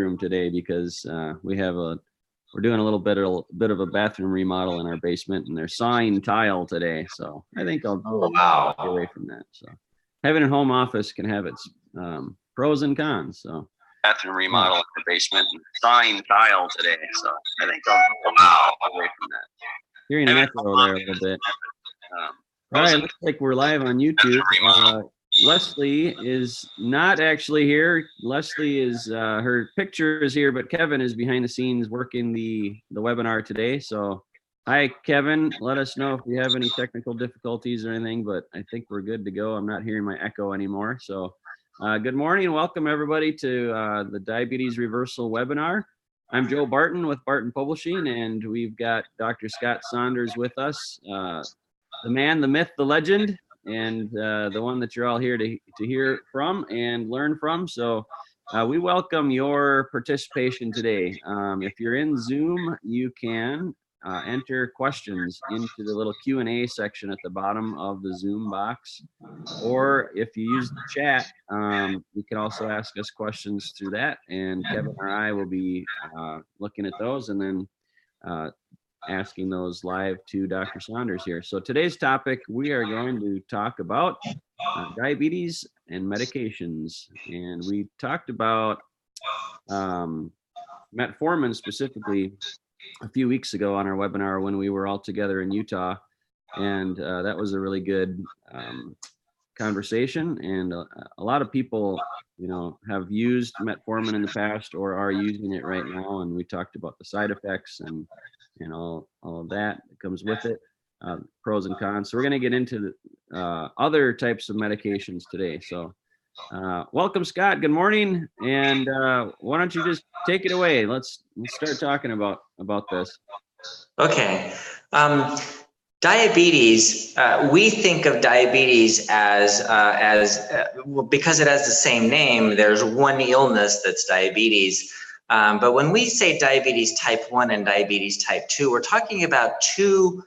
bedroom today because we're doing a little bit of a bathroom remodel in our basement, and they're sawing tile today. So I think I'll stay away from that. So having a home office can have its pros and cons. So bathroom remodel in the basement and sawing tile today. So I think I'll stay away from that. Hearing an echo there a little bit. All right, looks like we're live on YouTube. Leslie is not actually here. Leslie is her picture is here, but Kevin is behind the scenes working the webinar today. So hi, Kevin. Let us know if you have any technical difficulties or anything, but I think we're good to go. I'm not hearing my echo anymore. So good morning. Welcome everybody to the Diabetes Reversal webinar. I'm Joe Barton with Barton Publishing, and we've got Dr. Scott Saunders with us. The man, the myth, the legend, and the one that you're all here to hear from and learn from. So we welcome your participation today. If you're in Zoom, you can enter questions into the little Q&A section at the bottom of the Zoom box. Or if you use the chat, you can also ask us questions through that. And Kevin or I will be looking at those and then asking those live to Dr. Saunders here. So today's topic, we are going to talk about diabetes and medications. And we talked about metformin specifically a few weeks ago on our webinar when we were all together in Utah. And that was a really good conversation. And a lot of people, have used metformin in the past or are using it right now. And we talked about the side effects and all of that comes with it, pros and cons. So we're going to get into the, other types of medications today. So welcome, Scott. Good morning. And why don't you just take it away? Let's start talking about this. Okay. Diabetes, we think of diabetes as because it has the same name, there's one illness that's diabetes. But when we say diabetes type 1 and diabetes type 2, we're talking about two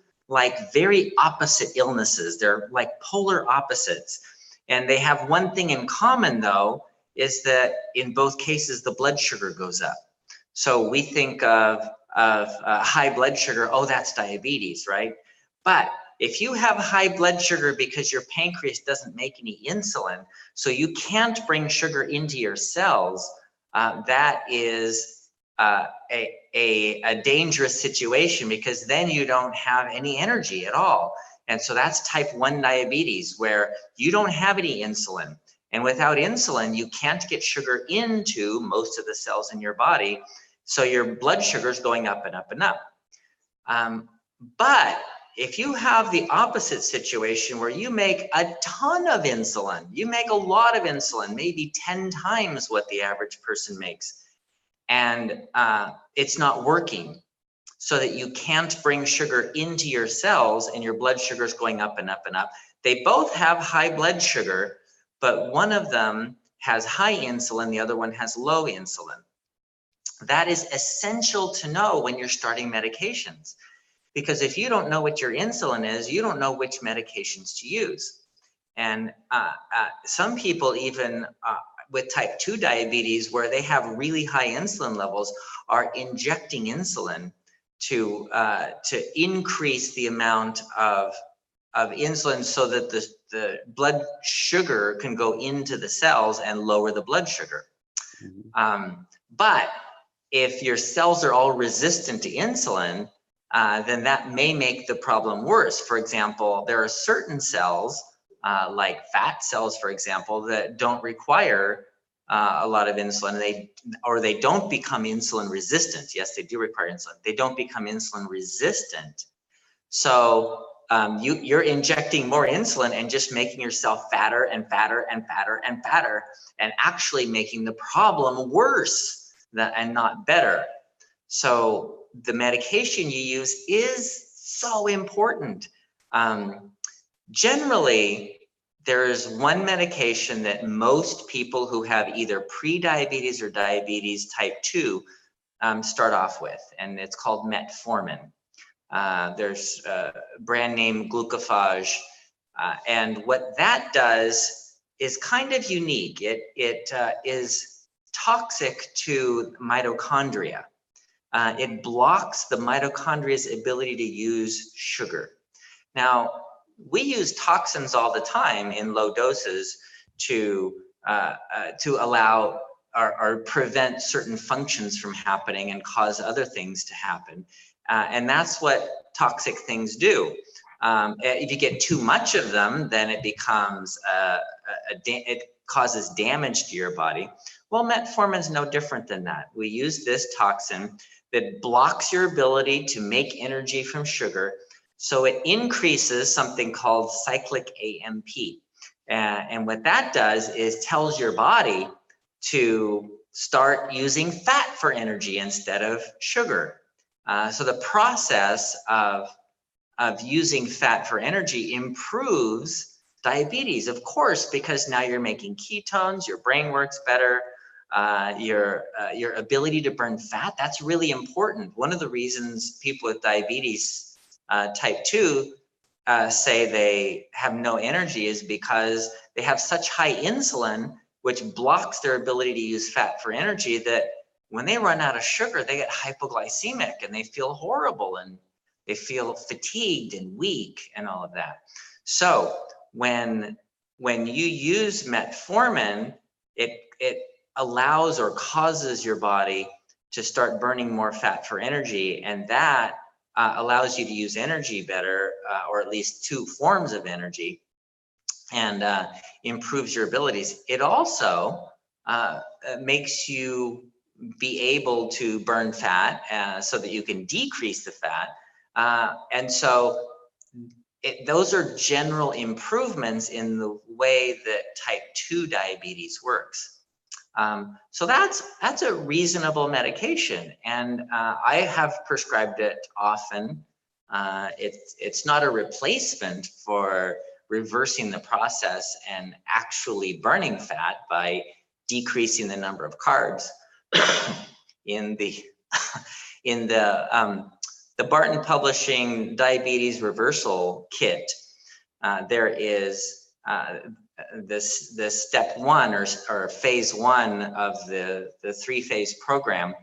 very opposite illnesses. They're like polar opposites. And they have one thing in common though, is that in both cases, the blood sugar goes up. So we think of high blood sugar, oh, that's diabetes, right? But if you have high blood sugar because your pancreas doesn't make any insulin, so you can't bring sugar into your cells, that is a dangerous situation because then you don't have any energy at all. And so that's type 1 diabetes where you don't have any insulin. And without insulin, you can't get sugar into most of the cells in your body. So your blood sugar is going up and up and up. But if you have the opposite situation where you make a ton of insulin, you make a lot of insulin, maybe 10 times what the average person makes, and it's not working so that you can't bring sugar into your cells and your blood sugar is going up and up and up. They both have high blood sugar, but one of them has high insulin, the other one has low insulin. That is essential to know when you're starting medications. Because if you don't know what your insulin is, you don't know which medications to use. And some people even with type 2 diabetes where they have really high insulin levels are injecting insulin to increase the amount of insulin so that the blood sugar can go into the cells and lower the blood sugar. But if your cells are all resistant to insulin, then that may make the problem worse. For example, there are certain cells, like fat cells, for example, that don't require a lot of insulin. They don't become insulin resistant. Yes, they do require insulin. They don't become insulin resistant. So you're injecting more insulin and just making yourself fatter and fatter and fatter and fatter, and actually making the problem worse and not better. So the medication you use is so important. Generally, there is one medication that most people who have either pre-diabetes or diabetes type 2 start off with, and it's called Metformin. There's a brand name Glucagon, and what that does is kind of unique. It is toxic to mitochondria. It blocks the mitochondria's ability to use sugar. Now, we use toxins all the time in low doses to allow or prevent certain functions from happening and cause other things to happen. And that's what toxic things do. If you get too much of them, then it becomes, it causes damage to your body. Well, metformin is no different than that. We use this toxin that blocks your ability to make energy from sugar. So it increases something called cyclic AMP. And what that does is tells your body to start using fat for energy instead of sugar. So the process of using fat for energy improves diabetes, of course, because now you're making ketones, your brain works better, your ability to burn fat, that's really important. One of the reasons people with diabetes type 2 say they have no energy is because they have such high insulin, which blocks their ability to use fat for energy, that when they run out of sugar, they get hypoglycemic and they feel horrible and they feel fatigued and weak and all of that. So when you use metformin, it allows or causes your body to start burning more fat for energy, and that allows you to use energy better, or at least two forms of energy, and improves your abilities. It also makes you be able to burn fat so that you can decrease the fat. And so those are general improvements in the way that type 2 diabetes works. So that's a reasonable medication, and I have prescribed it often. It's not a replacement for reversing the process and actually burning fat by decreasing the number of carbs. In the Barton Publishing Diabetes Reversal Kit, there is this step 1 or phase 1 of the 3-phase program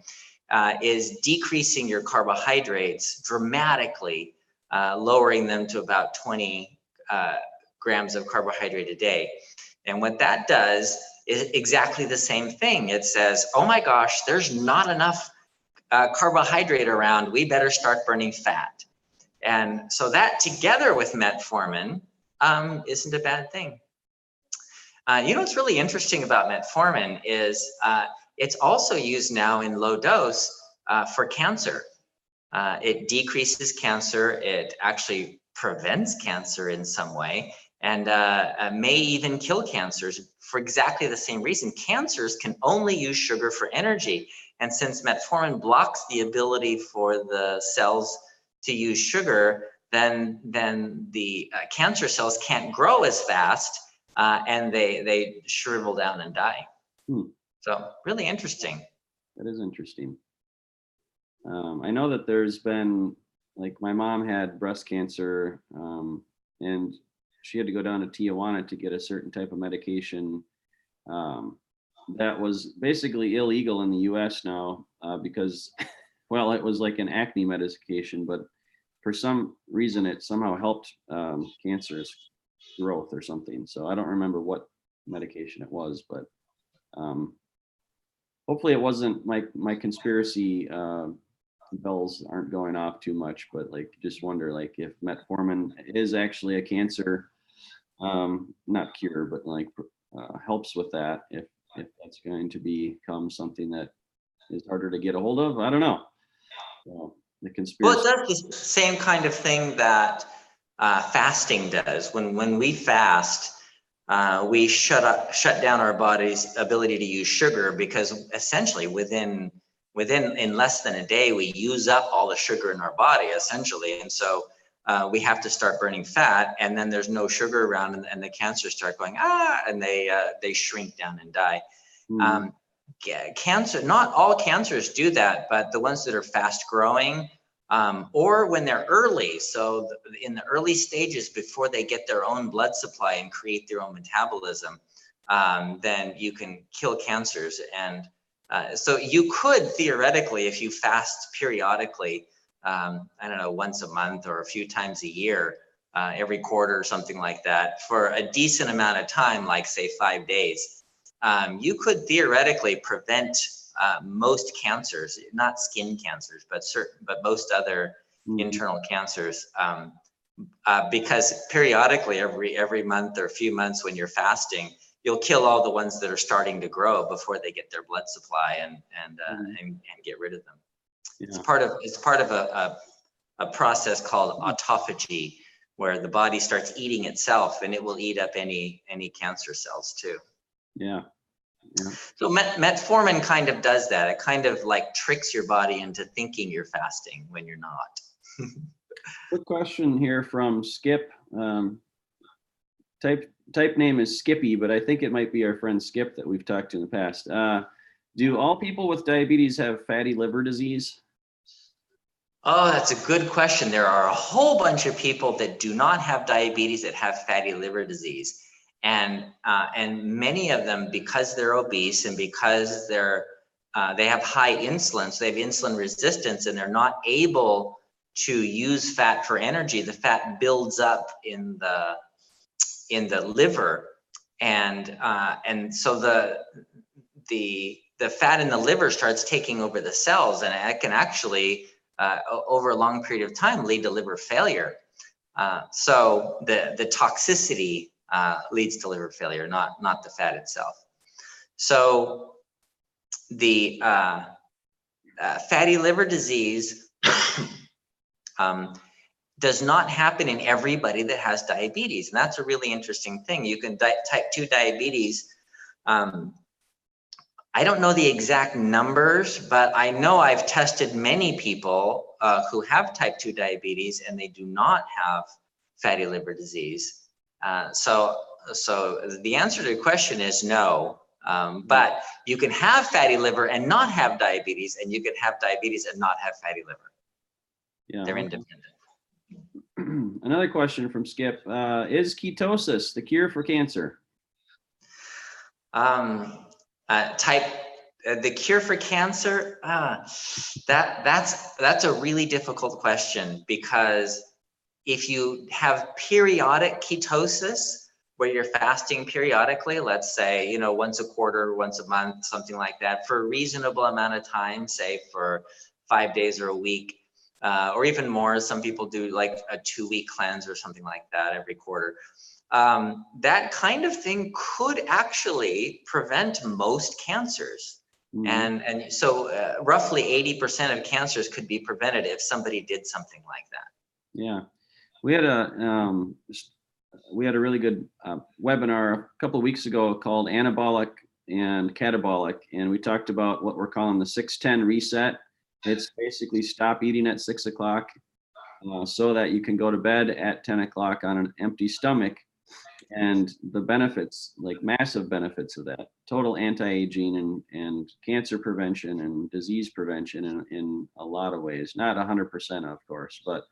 is decreasing your carbohydrates dramatically, lowering them to about 20 grams of carbohydrate a day. And what that does is exactly the same thing. It says, oh my gosh, there's not enough carbohydrate around, we better start burning fat. And so that, together with metformin, isn't a bad thing. You know what's really interesting about metformin is it's also used now in low dose for cancer. It decreases cancer, it actually prevents cancer in some way, and may even kill cancers for exactly the same reason. Cancers can only use sugar for energy, and since metformin blocks the ability for the cells to use sugar, then the cancer cells can't grow as fast, and they shrivel down and die. So really interesting. That is interesting. I know that there's been, like, my mom had breast cancer, and she had to go down to Tijuana to get a certain type of medication that was basically illegal in the US now, because, well, it was like an acne medication, but for some reason it somehow helped cancerous growth or something. So I don't remember what medication it was, but hopefully it wasn't. My conspiracy bells aren't going off too much, but like, just wonder, like, if metformin is actually a cancer, not cure, but like helps with that, if that's going to become something that is harder to get a hold of. I don't know. So the conspiracy. Well, it does the same kind of thing that fasting does. When we fast, we shut down our body's ability to use sugar, because essentially within in less than a day, we use up all the sugar in our body, essentially. And so we have to start burning fat, and then there's no sugar around, and the cancers start going, and they shrink down and die. Cancer, not all cancers do that, but the ones that are fast growing, or when they're early, so in the early stages before they get their own blood supply and create their own metabolism, then you can kill cancers. And So you could theoretically, if you fast periodically, I don't know, once a month or a few times a year, every quarter or something like that, for a decent amount of time, like say 5 days, you could theoretically prevent most cancers, not skin cancers, but most other internal cancers, because periodically, every month or a few months when you're fasting, you'll kill all the ones that are starting to grow before they get their blood supply and get rid of them. Yeah. It's part of a process called autophagy, where the body starts eating itself, and it will eat up any cancer cells too. Yeah. So metformin kind of does that. It kind of like tricks your body into thinking you're fasting when you're not. Quick question here from Skip. Type name is Skippy, but I think it might be our friend Skip that we've talked to in the past. Do all people with diabetes have fatty liver disease? Oh, that's a good question. There are a whole bunch of people that do not have diabetes that have fatty liver disease. And many of them, because they're obese and because they have high insulin, so they have insulin resistance, and they're not able to use fat for energy. The fat builds up in the liver, and so the fat in the liver starts taking over the cells, and it can actually over a long period of time lead to liver failure. So the toxicity leads to liver failure, not the fat itself. So the fatty liver disease does not happen in everybody that has diabetes, and that's a really interesting thing. You can type 2 diabetes. I don't know the exact numbers, but I know I've tested many people who have type 2 diabetes, and they do not have fatty liver disease. So the answer to the question is no, but you can have fatty liver and not have diabetes, and you can have diabetes and not have fatty liver. Yeah, they're independent. Another question from Skip. Is ketosis the cure for cancer? The cure for cancer? That's a really difficult question, because if you have periodic ketosis, where you're fasting periodically, let's say, once a quarter, once a month, something like that, for a reasonable amount of time, say for 5 days or a week, or even more. Some people do like a 2-week cleanse or something like that every quarter. That kind of thing could actually prevent most cancers. And so roughly 80% of cancers could be prevented if somebody did something like that. Yeah, we had a really good webinar a couple of weeks ago called Anabolic and Metabolic, and we talked about what we're calling the 6-10 reset. It's basically stop eating at 6 o'clock so that you can go to bed at 10 o'clock on an empty stomach. And the benefits, like massive benefits of that, total anti-aging and cancer prevention and disease prevention in a lot of ways. Not 100%, of course, but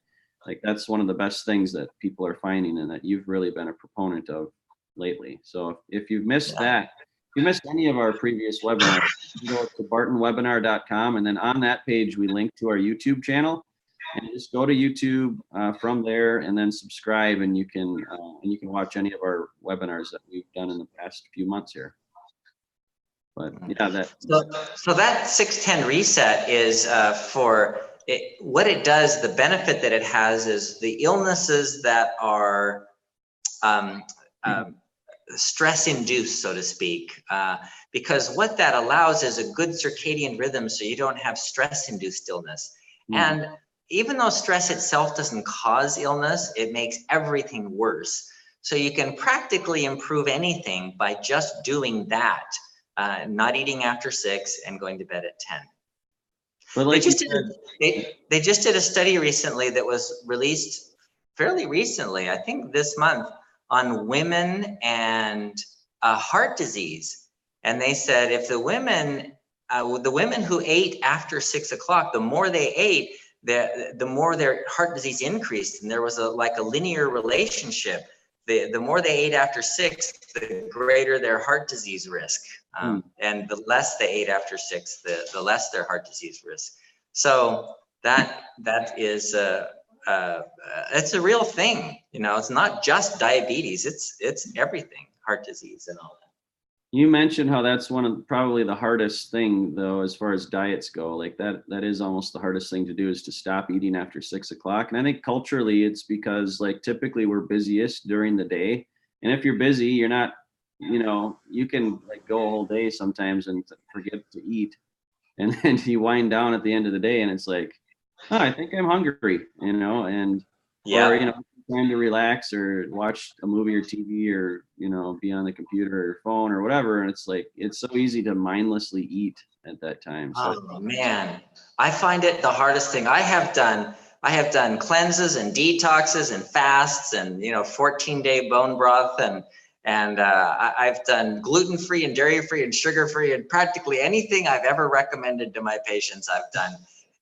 like that's one of the best things that people are finding and that you've really been a proponent of lately. So if you've missed that, if you missed any of our previous webinars, you go to bartonwebinar.com, and then on that page we link to our YouTube channel, and just go to YouTube from there, and then subscribe, and you can watch any of our webinars that we've done in the past few months here. But yeah, so that 6-10 reset is for it. What it does, the benefit that it has is the illnesses that are stress induced, so to speak, because what that allows is a good circadian rhythm, so you don't have stress induced illness. And even though stress itself doesn't cause illness, it makes everything worse. So you can practically improve anything by just doing that, not eating after 6 and going to bed at 10. But like they just did a study recently that was released fairly recently, I think this month, on women and heart disease. And they said if the women who ate after 6 o'clock, the more they ate, the more their heart disease increased. And there was a linear relationship the more they ate after 6, the greater their heart disease risk. And the less they ate after 6, the less their heart disease risk. So that is it's a real thing. You know, it's not just diabetes, it's everything, heart disease and all that. You mentioned how that's one of probably the hardest thing though, as far as diets go. Like that is almost the hardest thing to do, is to stop eating after 6 o'clock. And I think culturally it's because like typically we're busiest during the day. And if you're busy, you're not, you know, you can like go a whole day sometimes and forget to eat. And then you wind down at the end of the day and it's like, oh, I think I'm hungry, you know, and or, you know, time to relax or watch a movie or TV or, you know, be on the computer or phone or whatever. And it's like, it's so easy to mindlessly eat at that time. So, oh man, I find it the hardest thing. I have done cleanses and detoxes and fasts and, you know, 14-day bone broth and I've done gluten-free and dairy-free and sugar-free and practically anything I've ever recommended to my patients I've done.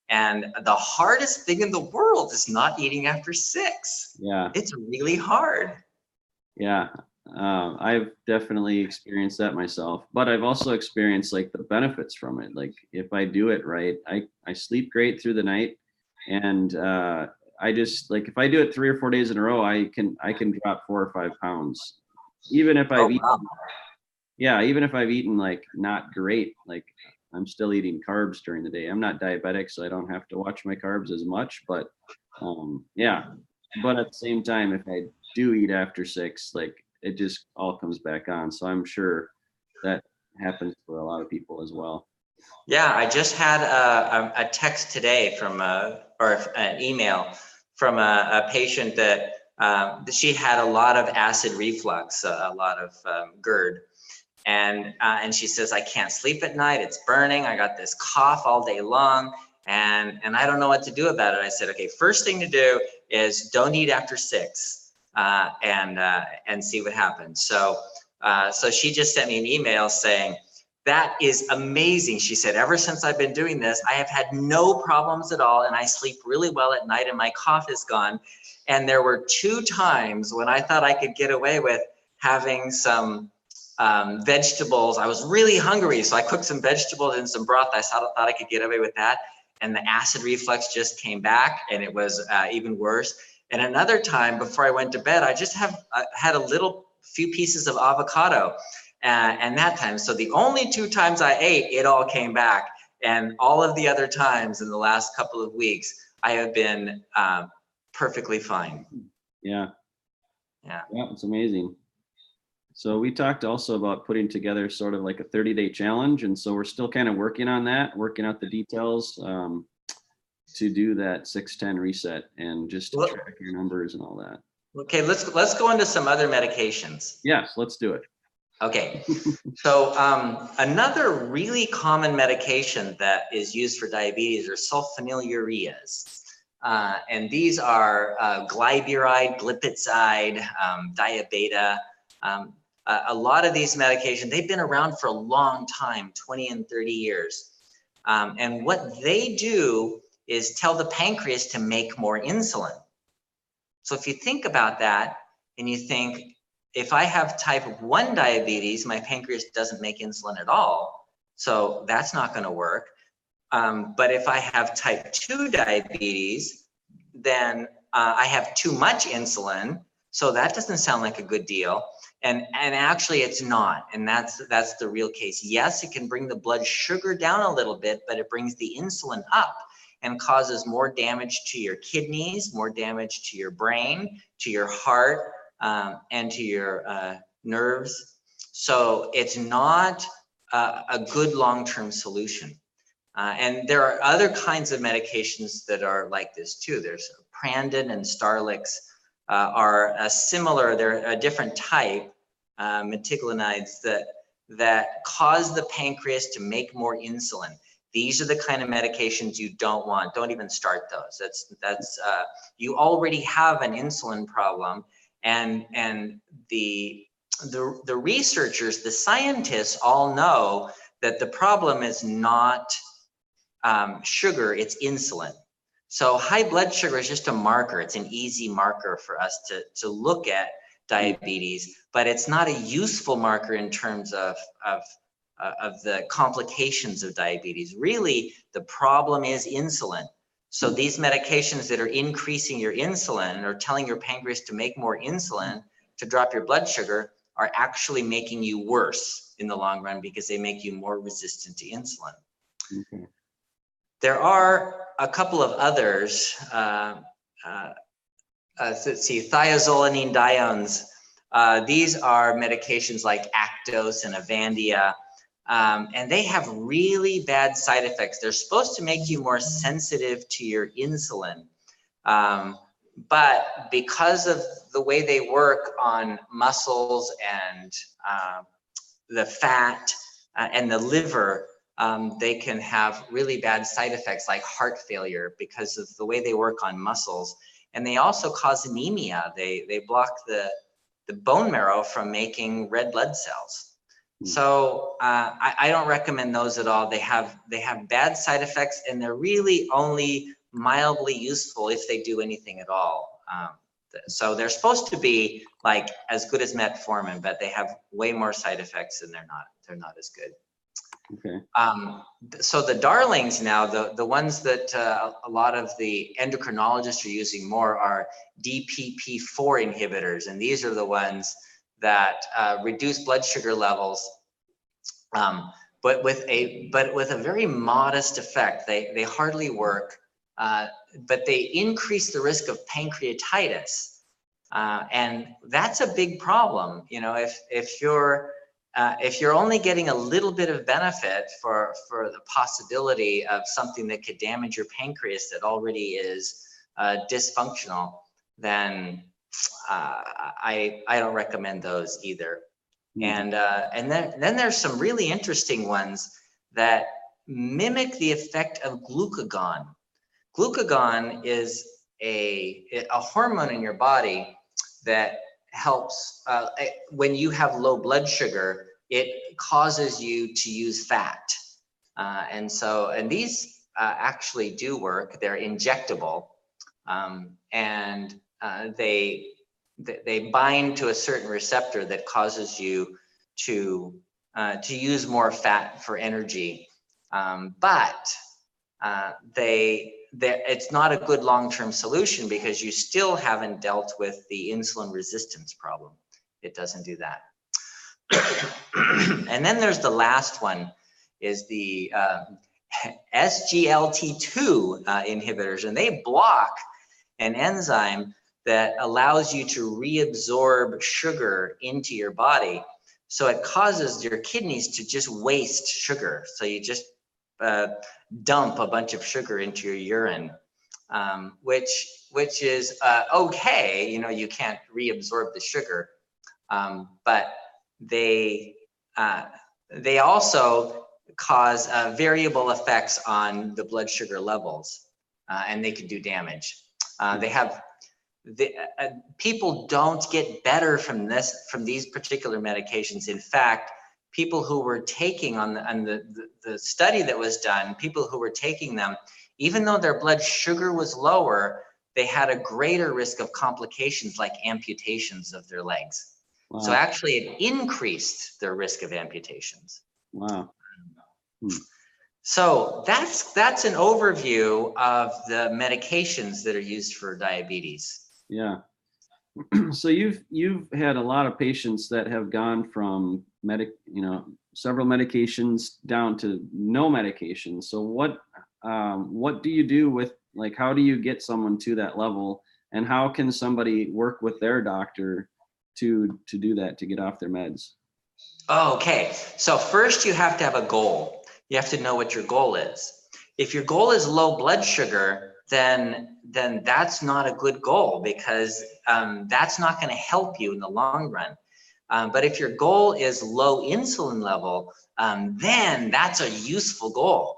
And the hardest thing in the world is not eating after 6. yeah, It's really hard. yeah. I've definitely experienced that myself, but I've also experienced like the benefits from it. Like if I do it right, I sleep great through the night. And I just like, if I do it 3 or 4 days in a row, I can drop 4 or 5 pounds. Even if I've eaten, yeah, even if I've eaten like not great, like I'm still eating carbs during the day. I'm not diabetic, so I don't have to watch my carbs as much, but yeah, but at the same time, if I do eat after 6, like it just all comes back on. So I'm sure that happens for a lot of people as well. Yeah, I just had a text today from or an email from a patient that she had a lot of acid reflux, a lot of GERD. And she says, I can't sleep at night. It's burning. I got this cough all day long, and I don't know what to do about it. I said, okay, first thing to do is don't eat after 6, and see what happens. So she just sent me an email saying, that is amazing. She said, ever since I've been doing this, I have had no problems at all, and I sleep really well at night, and my cough is gone. And there were 2 times when I thought I could get away with having some vegetables. I was really hungry, so I cooked some vegetables and some broth. I thought I could get away with that, and the acid reflux just came back, and it was even worse. And another time before I went to bed, I just had a few pieces of avocado, and that time. So the only 2 times I ate, it all came back, and all of the other times in the last couple of weeks, I have been perfectly fine. Yeah, yeah, it's amazing. So we talked also about putting together sort of like a 30-day challenge. And so we're still kind of working on that, working out the details to do that 6-10 reset and just to track your numbers and all that. Okay, let's go into some other medications. Yes, let's do it. Okay, so another really common medication that is used for diabetes are sulfonylureas. And these are glyburide, glipizide, diabeta. A lot of these medications, they've been around for a long time, 20 and 30 years. And what they do is tell the pancreas to make more insulin. So if you think about that and you think, if I have type 1 diabetes, my pancreas doesn't make insulin at all, so that's not going to work. But if I have type 2 diabetes, then I have too much insulin, so that doesn't sound like a good deal. And actually it's not, and that's the real case. Yes, it can bring the blood sugar down a little bit, but it brings the insulin up and causes more damage to your kidneys, more damage to your brain, to your heart, and to your nerves. So it's not a good long-term solution. And there are other kinds of medications that are like this too. There's Prandin and Starlix are similar. They're a different type, meticlinides that cause the pancreas to make more insulin. These are the kind of medications you don't want. Don't even start those. That's you already have an insulin problem, and the researchers, the scientists all know that the problem is not sugar, it's insulin. So high blood sugar is just a marker. It's an easy marker for us to look at diabetes, but it's not a useful marker in terms of the complications of diabetes. Really, the problem is insulin. So these medications that are increasing your insulin or telling your pancreas to make more insulin to drop your blood sugar are actually making you worse in the long run because they make you more resistant to insulin. Okay. There are a couple of others. Let's see, thiazolidine diones. These are medications like Actos and Avandia. And they have really bad side effects. They're supposed to make you more sensitive to your insulin. But because of the way they work on muscles and the fat and the liver, they can have really bad side effects like heart failure because of the way they work on muscles. And they also cause anemia. They block the bone marrow from making red blood cells. So I don't recommend those at all. They have bad side effects, and they're really only mildly useful if they do anything at all. So they're supposed to be like as good as metformin, but they have way more side effects, and they're not as good. Okay. So the darlings now, the ones that a lot of the endocrinologists are using more are DPP-4 inhibitors, and these are the ones that reduce blood sugar levels, but with a very modest effect. They hardly work, but they increase the risk of pancreatitis, and that's a big problem. You know, if you're only getting a little bit of benefit for the possibility of something that could damage your pancreas that already is dysfunctional, then I don't recommend those either. And then there's some really interesting ones that mimic the effect of glucagon. Glucagon is a hormone in your body that helps when you have low blood sugar. It causes you to use fat, and these actually do work. They're injectable, and they bind to a certain receptor that causes you to use more fat for energy, but it's not a good long-term solution because you still haven't dealt with the insulin resistance problem. It doesn't do that. And then there's the last one, is the SGLT2 inhibitors, and they block an enzyme that allows you to reabsorb sugar into your body. So it causes your kidneys to just waste sugar. So you just dump a bunch of sugar into your urine, which is okay. You know, you can't reabsorb the sugar, but they also cause variable effects on the blood sugar levels, and they can do damage. People don't get better from these particular medications. In fact, people who were taking on the study that was done, people who were taking them, even though their blood sugar was lower, they had a greater risk of complications like amputations of their legs. Wow. So actually it increased their risk of amputations. Wow. So that's an overview of the medications that are used for diabetes. Yeah. So you've had a lot of patients that have gone from several medications down to no medication. So what do you do with, like, how do you get someone to that level, and how can somebody work with their doctor to do that, to get off their meds? Okay, so first you have to have a goal. You have to know what your goal is. If your goal is low blood sugar, then that's not a good goal, because that's not going to help you in the long run. But if your goal is low insulin level, then that's a useful goal.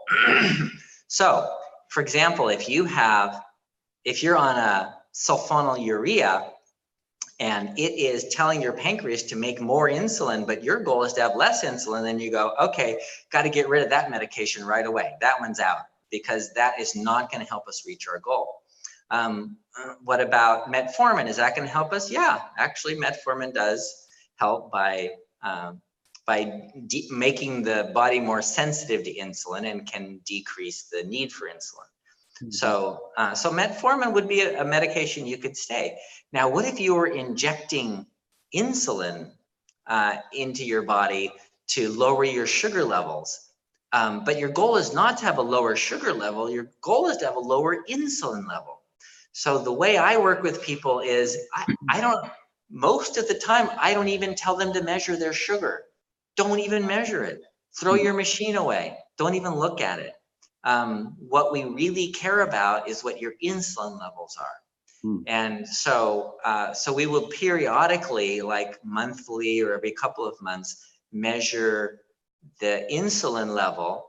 So, for example, if you're on a sulfonylurea and it is telling your pancreas to make more insulin, but your goal is to have less insulin, then you go, okay, got to get rid of that medication right away. That one's out, because that is not going to help us reach our goal. What about metformin? Is that going to help us? Yeah, actually, metformin does help by making the body more sensitive to insulin and can decrease the need for insulin. So, so metformin would be a medication you could stay. Now, what if you were injecting insulin into your body to lower your sugar levels? But your goal is not to have a lower sugar level. Your goal is to have a lower insulin level. So the way I work with people is most of the time, I don't even tell them to measure their sugar. Don't even measure it. Throw your machine away. Don't even look at it. What we really care about is what your insulin levels are. And so, so we will periodically, like monthly or every couple of months, measure the insulin level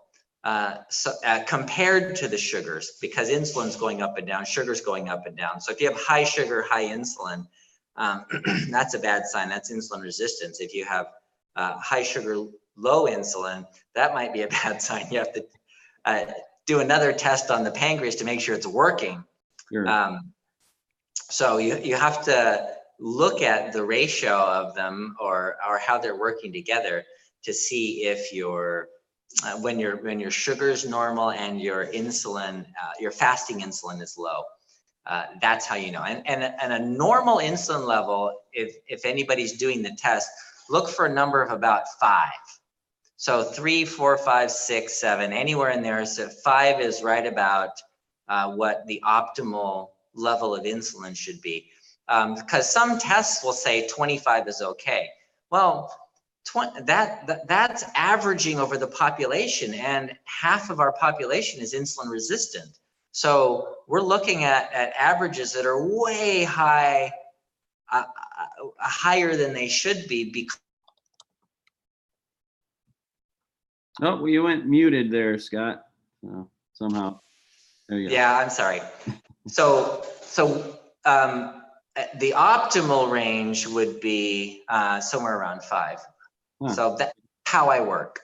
compared to the sugars, because insulin's going up and down, sugar's going up and down. So if you have high sugar, high insulin, that's a bad sign. That's insulin resistance. If you have high sugar, low insulin, that might be a bad sign. You have to do another test on the pancreas to make sure it's working. Sure. So you have to look at the ratio of them or how they're working together to see if when your sugar is normal and your insulin, your fasting insulin is low. That's how you know. And a normal insulin level, if anybody's doing the test, look for a number of about 5. So 3, 4, 5, 6, 7, anywhere in there. So 5 is right about what the optimal level of insulin should be. Because some tests will say 25 is okay. Well, that's averaging over the population, and half of our population is insulin resistant. So we're looking at averages that are way high, higher than they should be. Because oh, you went muted there, Scott. Somehow. There you go. Yeah, I'm sorry. So the optimal range would be somewhere around 5. Huh. So that's how I work.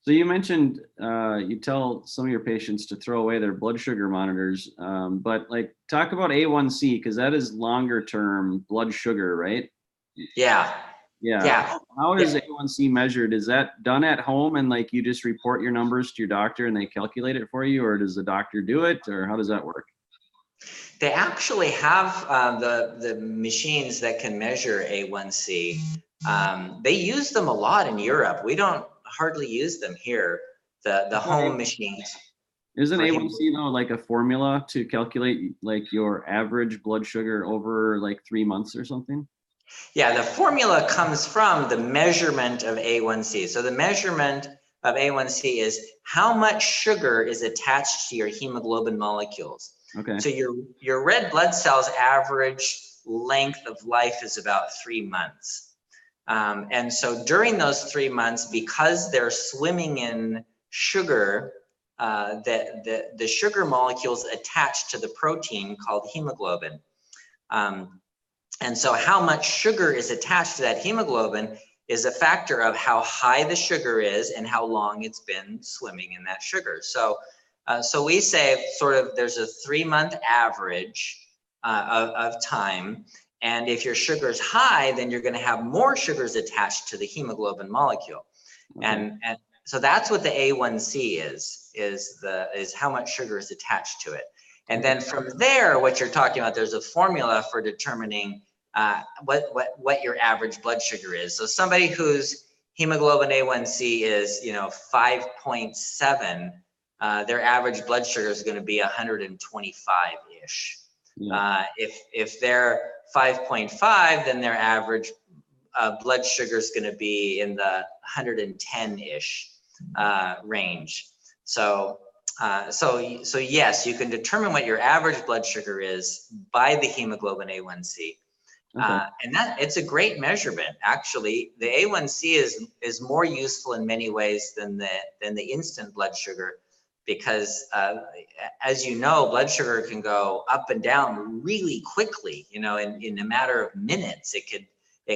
So you mentioned you tell some of your patients to throw away their blood sugar monitors, but like talk about A1C, because that is longer term blood sugar, right? Yeah. How is A1C measured? Is that done at home and like you just report your numbers to your doctor and they calculate it for you, or does the doctor do it, or how does that work? They actually have the machines that can measure A1C. They use them a lot in Europe. We don't hardly use them here, the home machines. Isn't A1C though like a formula to calculate like your average blood sugar over like 3 months or something? Yeah, the formula comes from the measurement of A1C. So the measurement of A1C is how much sugar is attached to your hemoglobin molecules. Okay. So your red blood cells average length of life is about 3 months. And so during those 3 months, because they're swimming in sugar, the sugar molecules attached to the protein called hemoglobin. And so how much sugar is attached to that hemoglobin is a factor of how high the sugar is and how long it's been swimming in that sugar. So we say sort of there's a 3-month average of time. And if your sugar is high, then you're going to have more sugars attached to the hemoglobin molecule. Okay. And so that's what the A1C is how much sugar is attached to it. And then from there, what you're talking about, there's a formula for determining what your average blood sugar is. So somebody whose hemoglobin A1C is 5.7, their average blood sugar is going to be 125-ish. Yeah. If they're 5.5, then their average blood sugar is going to be in the 110-ish range. So yes, you can determine what your average blood sugar is by the hemoglobin A1C. Okay. And it's a great measurement. Actually, the A1C is more useful in many ways than the instant blood sugar, because as you know, blood sugar can go up and down really quickly. In a matter of minutes, it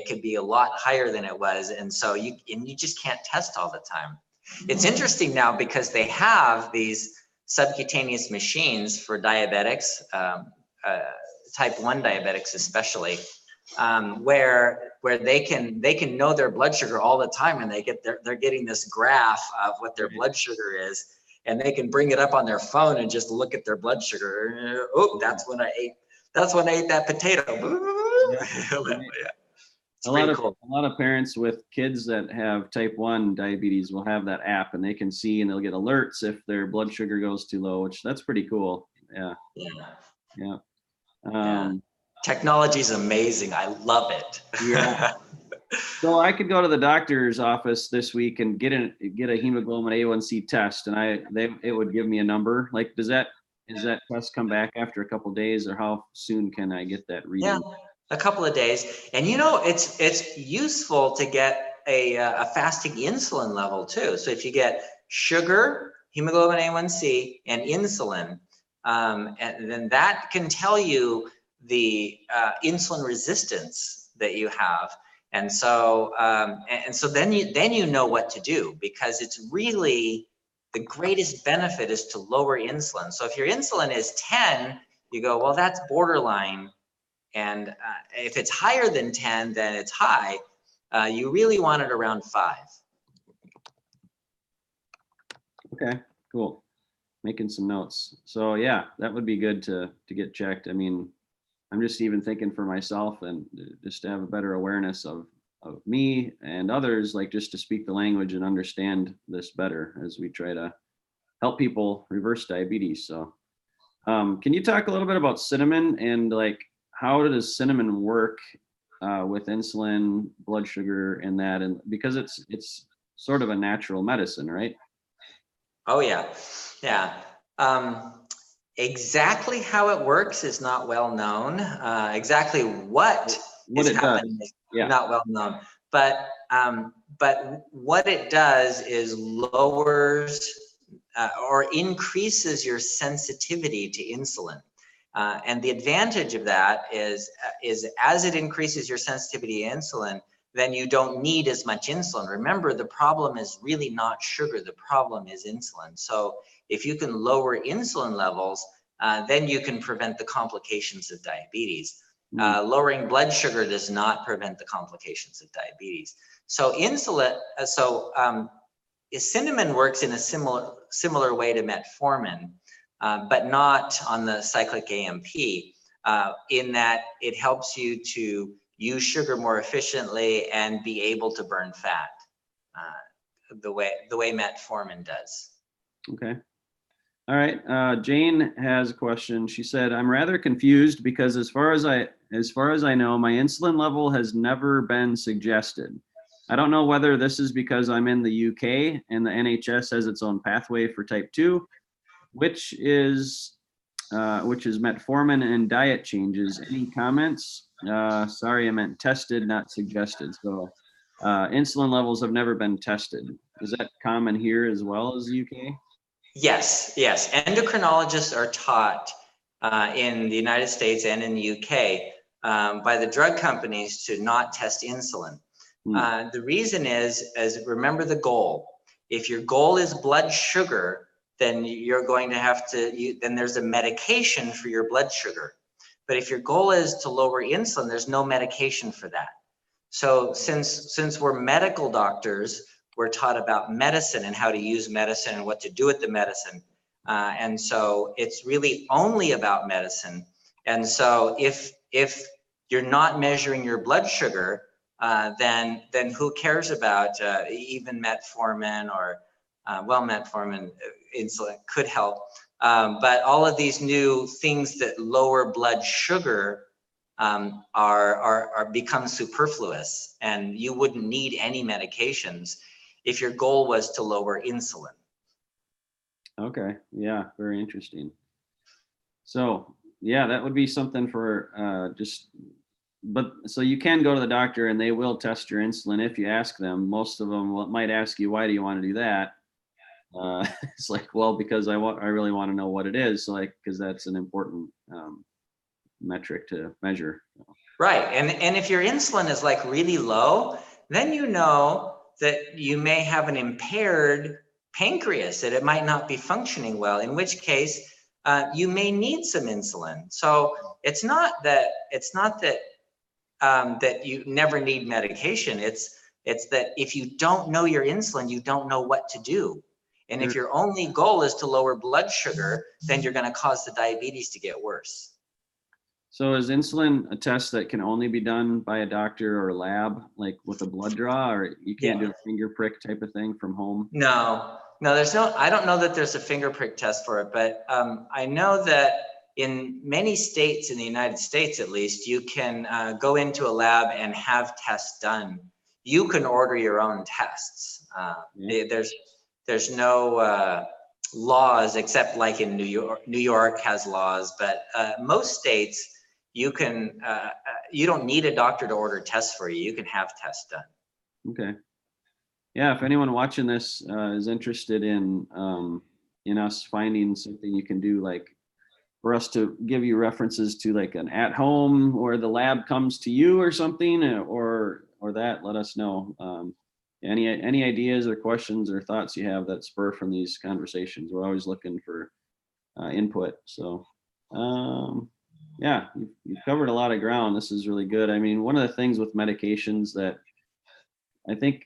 could be a lot higher than it was, and so you just can't test all the time. It's interesting now because they have these subcutaneous machines for diabetics type 1 diabetics especially, where they can know their blood sugar all the time, and they're getting this graph of what their blood sugar is, and they can bring it up on their phone and just look at their blood sugar. Oh, that's when I ate that potato. Yeah. It's pretty cool. A lot of parents with kids that have type 1 diabetes will have that app, and they can see and they'll get alerts if their blood sugar goes too low, which that's pretty cool. Yeah. Technology is amazing. I love it. Yeah. So I could go to the doctor's office this week and get a hemoglobin A1C test, and it would give me a number. Like, does that test come back after a couple of days, or how soon can I get that reading? Yeah, a couple of days. And it's useful to get a fasting insulin level too. So if you get sugar, hemoglobin A1C, and insulin, and then that can tell you the insulin resistance that you have. And so then you know what to do, because it's really the greatest benefit is to lower insulin. So if your insulin is 10, you go, well, that's borderline. And if it's higher than 10, then it's high. You really want it around 5. Okay, cool. Making some notes. So yeah, that would be good to get checked. I mean, I'm just even thinking for myself, and just to have a better awareness of me and others, like just to speak the language and understand this better as we try to help people reverse diabetes. So can you talk a little bit about cinnamon, and like how does cinnamon work with insulin, blood sugar, and that? And because it's sort of a natural medicine, right? Oh yeah. Exactly how it works is not well known. Exactly what is happening is not well known. But what it does is lowers or increases your sensitivity to insulin. And the advantage of that is as it increases your sensitivity to insulin, then you don't need as much insulin. Remember, the problem is really not sugar. The problem is insulin. So if you can lower insulin levels, then you can prevent the complications of diabetes. Lowering blood sugar does not prevent the complications of diabetes. So cinnamon works in a similar way to metformin, but not on the cyclic AMP, in that it helps you to use sugar more efficiently and be able to burn fat the way metformin does. Okay. All right. Jane has a question. She said, "I'm rather confused because as far as I know, my insulin level has never been suggested. I don't know whether this is because I'm in the UK and the NHS has its own pathway for type 2, which is metformin and diet changes. Any comments? Sorry, I meant tested, not suggested. So insulin levels have never been tested. Is that common here as well as the UK? Yes. Endocrinologists are taught in the United States and in the UK by the drug companies to not test insulin. The reason is remember the goal. If your goal is blood sugar, then you're going to have to, then there's a medication for your blood sugar. But if your goal is to lower insulin, there's no medication for that. So since we're medical doctors, we're taught about medicine and how to use medicine and what to do with the medicine. And so it's really only about medicine. And so if you're not measuring your blood sugar, then who cares about even metformin or, metformin, insulin could help. But all of these new things that lower blood sugar are become superfluous, and you wouldn't need any medications if your goal was to lower insulin. Okay, yeah, very interesting. So yeah, that would be something for so you can go to the doctor and they will test your insulin if you ask them. Most of them might ask you, why do you want to do that? It's like, well, because I really want to know what it is. So because that's an important metric to measure. Right, and if your insulin is like really low, then you know that you may have an impaired pancreas, that it might not be functioning well, in which case you may need some insulin. So it's not that that you never need medication. It's that if you don't know your insulin, you don't know what to do. And if your only goal is to lower blood sugar, then you're going to cause the diabetes to get worse. So is insulin a test that can only be done by a doctor or lab, like with a blood draw, or you can't do a finger prick type of thing from home? No, there's no, I don't know that there's a finger prick test for it, but I know that in many states, in the United States at least, you can go into a lab and have tests done. You can order your own tests. There's no laws, except like in New York. New York has laws, but most states, you can, you don't need a doctor to order tests for you. You can have tests done. Okay. Yeah, if anyone watching this is interested in us finding something you can do, like for us to give you references to like an at-home or the lab comes to you or something, or that, let us know. Any ideas or questions or thoughts you have that spur from these conversations. We're always looking for input. So yeah, you've covered a lot of ground. This is really good. I mean, one of the things with medications that I think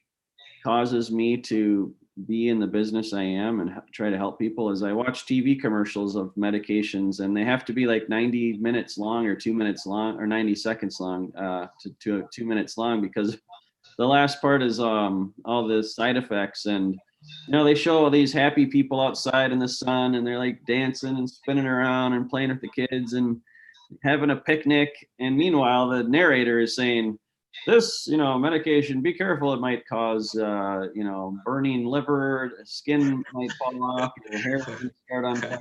causes me to be in the business I am and try to help people is I watch TV commercials of medications, and they have to be like 90 minutes long or 2 minutes long or 90 seconds long to 2 minutes long, because the last part is all the side effects. And they show all these happy people outside in the sun, and they're like dancing and spinning around and playing with the kids and having a picnic. And meanwhile, the narrator is saying, this, medication, be careful, it might cause, burning liver, skin might fall off, your hair can start on fire,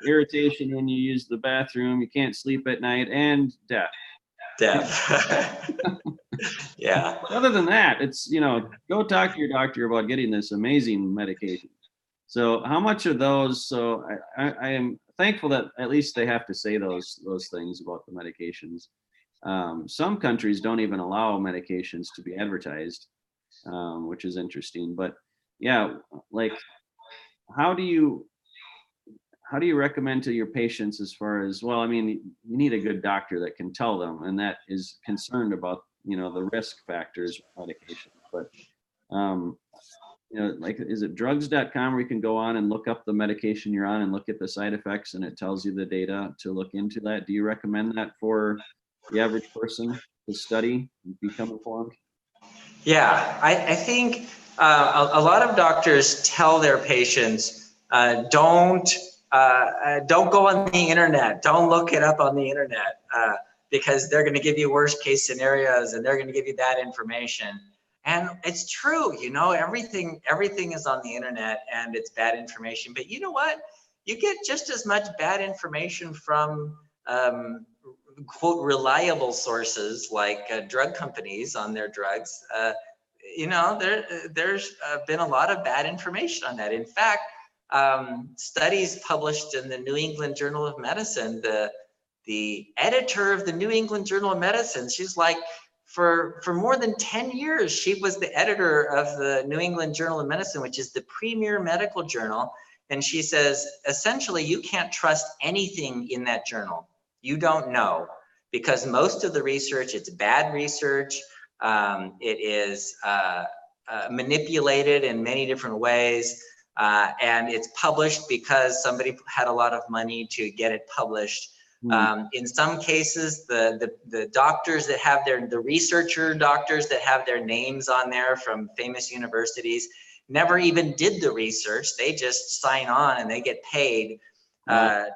irritation when you use the bathroom, you can't sleep at night, and death. Yeah. Other than that, it's, go talk to your doctor about getting this amazing medication. So how much of those, so I am thankful that at least they have to say those things about the medications. Some countries don't even allow medications to be advertised, which is interesting. But yeah, like how do you recommend to your patients as far as, well, I mean, you need a good doctor that can tell them and that is concerned about, the risk factors of medication. But, like, is it drugs.com where you can go on and look up the medication you're on and look at the side effects and it tells you the data to look into that? Do you recommend that for the average person to study and become informed? Yeah, I think a lot of doctors tell their patients, don't go on the internet, don't look it up on the internet, because they're going to give you worst case scenarios and they're going to give you bad information. And it's true, everything is on the internet and it's bad information. But you know what? You get just as much bad information from quote reliable sources like drug companies on their drugs. There's been a lot of bad information on that. In fact, studies published in the New England Journal of Medicine, the editor of the New England Journal of Medicine, she's like, for more than 10 years, she was the editor of the New England Journal of Medicine, which is the premier medical journal. And she says, essentially, you can't trust anything in that journal. You don't know, because most of the research, it's bad research. It is manipulated in many different ways. And it's published because somebody had a lot of money to get it published. In some cases, the doctors that have the researcher doctors that have their names on there from famous universities never even did the research. They just sign on and they get paid to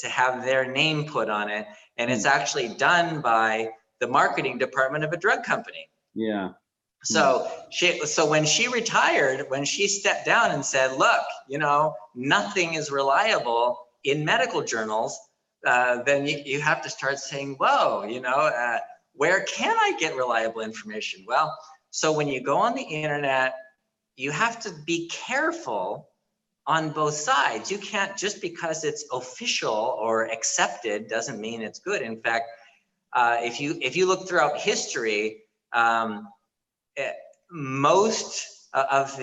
have their name put on it. And it's actually done by the marketing department of a drug company. Yeah. So when she retired, when she stepped down and said, look, nothing is reliable in medical journals, then you have to start saying, whoa, where can I get reliable information? Well, so when you go on the internet, you have to be careful on both sides. You can't, just because it's official or accepted doesn't mean it's good. In fact, if you look throughout history, most of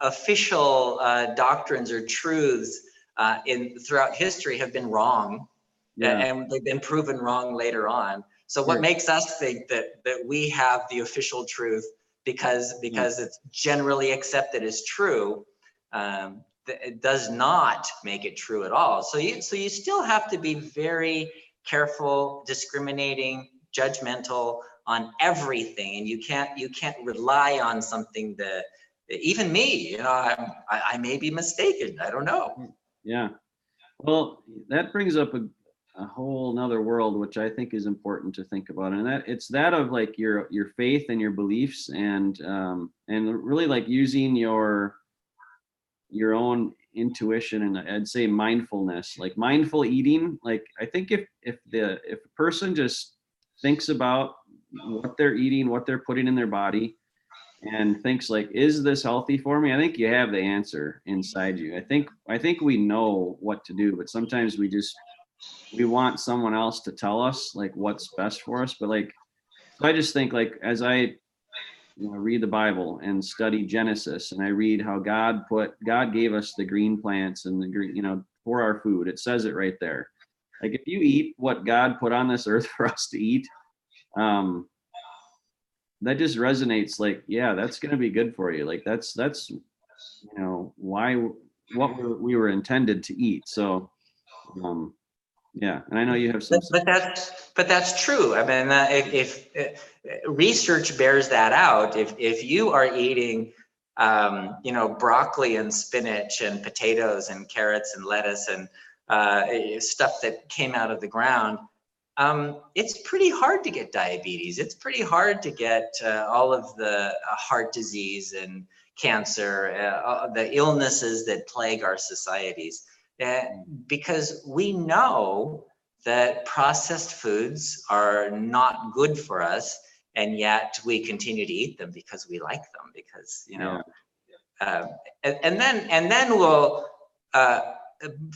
official doctrines or truths throughout history have been wrong, and they've been proven wrong later on. So what makes us think that we have the official truth because it's generally accepted as true, it does not make it true at all. So you still have to be very careful, discriminating, judgmental on everything, and you can't rely on something that even me, I may be mistaken. I don't know. Yeah. Well, that brings up a whole nother world, which I think is important to think about. And it's that of like your faith and your beliefs, and really like using your own intuition, and I'd say mindfulness, like mindful eating. Like, I think if a person just thinks about what they're eating, what they're putting in their body, and thinks like, is this healthy for me? I think you have the answer inside you. I think we know what to do, but sometimes we want someone else to tell us like what's best for us. But like, so I just think like, as I read the Bible and study Genesis, and I read how God gave us the green plants and the green, for our food. It says it right there. Like, if you eat what God put on this earth for us to eat, that just resonates. Like, yeah, that's going to be good for you. Like, that's what we were intended to eat. So, yeah, and I know you have some. But that's true. I mean, if research bears that out, if you are eating, broccoli and spinach and potatoes and carrots and lettuce and stuff that came out of the ground, it's pretty hard to get diabetes. It's pretty hard to get all of the heart disease and cancer, the illnesses that plague our societies. Because we know that processed foods are not good for us, and yet we continue to eat them because we like them, because and then we'll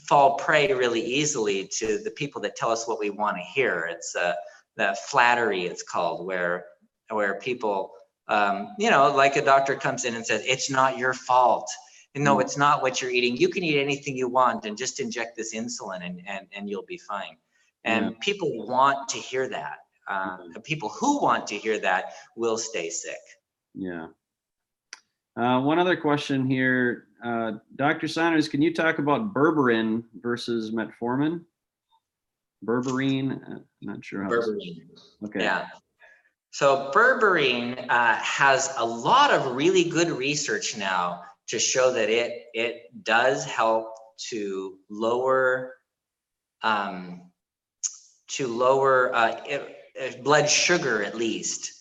fall prey really easily to the people that tell us what we want to hear. It's the flattery, it's called, where people like a doctor comes in and says, it's not your fault. No, it's not what you're eating. You can eat anything you want and just inject this insulin and you'll be fine. And people want to hear that. The people who want to hear that will stay sick. Yeah. One other question here. Dr. Saunders, can you talk about berberine versus metformin? Berberine, I'm not sure how. Berberine. Okay. Yeah. So berberine has a lot of really good research now to show that it does help to lower blood sugar, at least.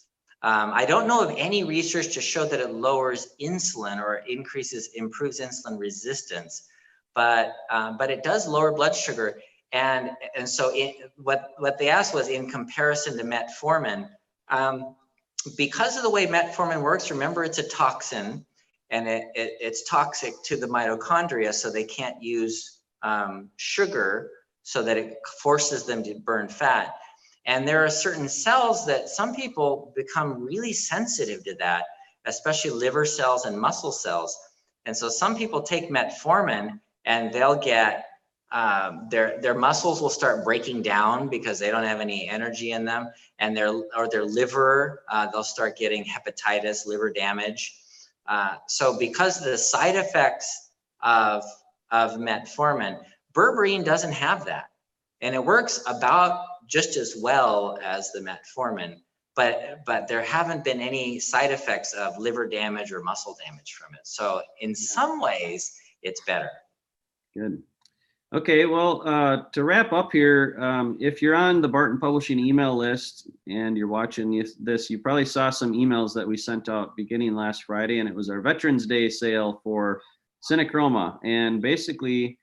I don't know of any research to show that it lowers insulin or improves insulin resistance, but it does lower blood sugar. And so what they asked was, in comparison to metformin, because of the way metformin works, remember, it's a toxin, and it's toxic to the mitochondria, so they can't use sugar, so that it forces them to burn fat. And there are certain cells that some people become really sensitive to that, especially liver cells and muscle cells. And so some people take metformin and they'll get, their muscles will start breaking down because they don't have any energy in them, and their liver, they'll start getting hepatitis, liver damage. So because of the side effects of metformin, berberine doesn't have that. And it works about just as well as the metformin, but there haven't been any side effects of liver damage or muscle damage from it. So in some ways, it's better. Good. Okay, well, to wrap up here, if you're on the Barton Publishing email list and you're watching this, you probably saw some emails that we sent out beginning last Friday, and it was our Veterans Day sale for Synachroma. And basically,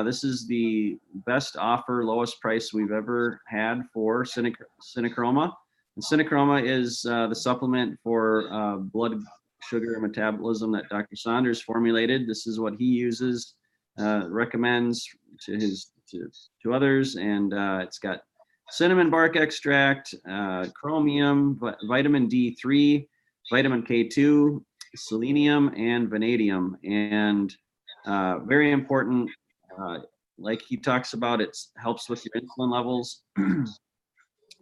this is the best offer, lowest price we've ever had for Synachroma. And Synachroma is the supplement for blood sugar metabolism that Dr. Saunders formulated. This is what he uses, recommends to others, and it's got cinnamon bark extract, chromium, vitamin D3, vitamin K2, selenium and vanadium, and very important. Like he talks about, it helps with your insulin levels.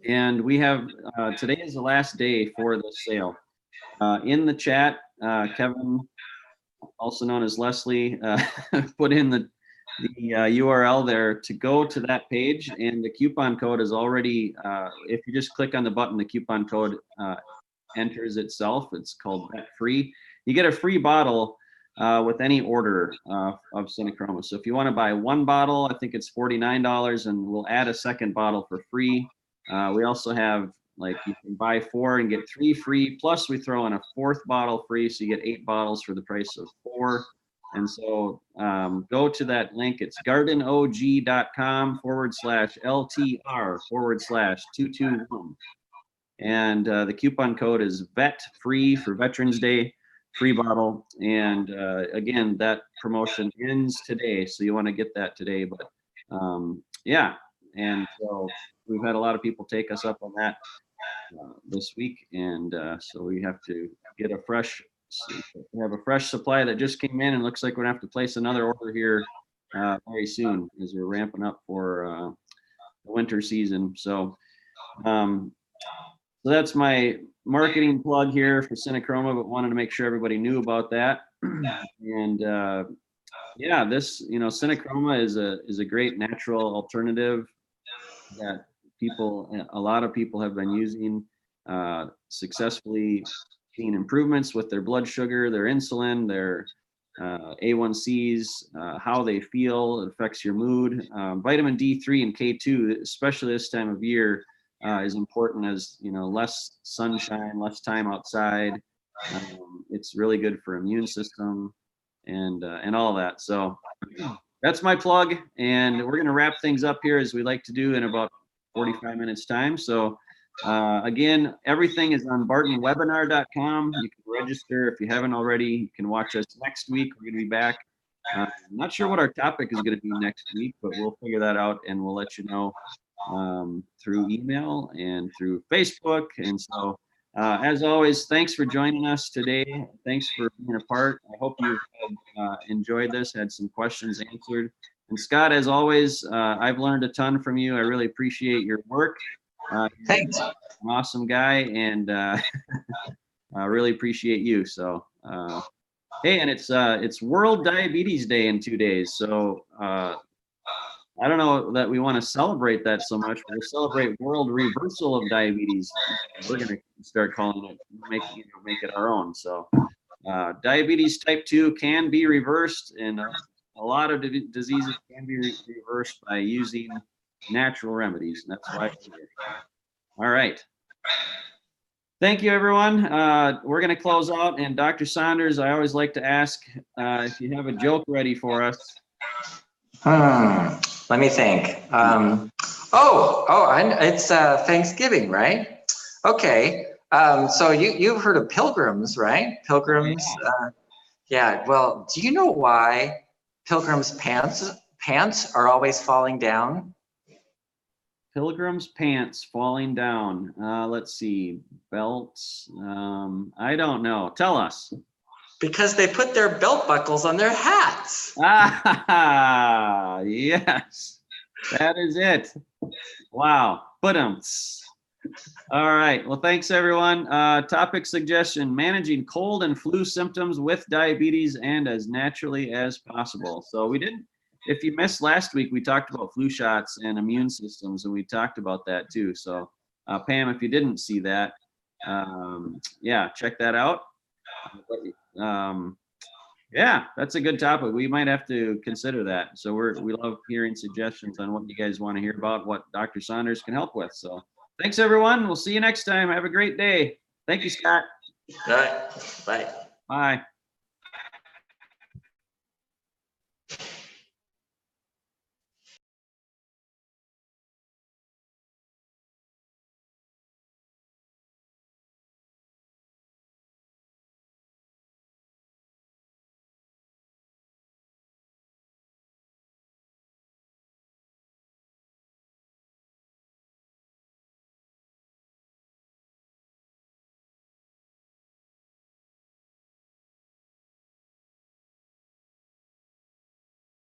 And we have, today is the last day for the sale. In the chat, Kevin, also known as Leslie, put in the URL there to go to that page, and the coupon code is already, if you just click on the button, the coupon code enters itself. It's called Bet Free. You get a free bottle with any order of Synachroma. So if you want to buy one bottle, I think it's $49, and we'll add a second bottle for free. We also have, like, you can buy 4 and get 3 free, plus we throw in a 4th bottle free, so you get 8 bottles for the price of 4. And so go to that link. It's gardenog.com/LTR/221. And the coupon code is VET Free for Veterans Day, free bottle. And again, that promotion ends today, so you want to get that today. But yeah, and so we've had a lot of people take us up on that this week, and so we have to get a fresh. We have a fresh supply that just came in, and looks like we're gonna have to place another order here very soon as we're ramping up for the winter season. So, so that's my marketing plug here for Synachroma, but wanted to make sure everybody knew about that. And yeah, this, you know, Synachroma is a great natural alternative that a lot of people have been using successfully, seeing improvements with their blood sugar, their insulin, their A1Cs, how they feel. It affects your mood. Vitamin D3 and K2, especially this time of year, is important, as you know, less sunshine, less time outside. It's really good for immune system and all that. So that's my plug, and we're going to wrap things up here as we like to do in about 45 minutes time. So again, everything is on bartonwebinar.com. You can register if you haven't already. You can watch us next week. We're going to be back. I'm not sure what our topic is going to be next week, but we'll figure that out, and we'll let you know through email and through Facebook. And so as always, thanks for joining us today. Thanks for being a part. I hope you've enjoyed this, had some questions answered. And Scott, as always, I've learned a ton from you. I really appreciate your work. Thanks. An awesome guy, and I really appreciate you. So, hey, and it's World Diabetes Day in 2 days. So I don't know that we want to celebrate that so much. We'll celebrate World Reversal of Diabetes. We're going to start calling it, make it our own. So diabetes type 2 can be reversed, and a lot of diseases can be reversed by using natural remedies. And that's why we're here. All right. Thank you, everyone. We're going to close out. And Dr. Saunders, I always like to ask if you have a joke ready for us. Let me think. It's Thanksgiving, right? Okay. So you've heard of pilgrims, right? Pilgrims. Yeah. Well, do you know why pilgrims' pants are always falling down? Pilgrim's pants falling down. Let's see. Belts. I don't know. Tell us. Because they put their belt buckles on their hats. Ah, yes. That is it. Wow. All right. Well, thanks, everyone. Topic suggestion: managing cold and flu symptoms with diabetes and as naturally as possible. So we didn't. If you missed last week, we talked about flu shots and immune systems, and we talked about that too. So, Pam, if you didn't see that, yeah, check that out. Yeah, that's a good topic. We might have to consider that. So we love hearing suggestions on what you guys want to hear about, what Dr. Saunders can help with. So thanks, everyone. We'll see you next time. Have a great day. Thank you, Scott. All right. Bye. Bye.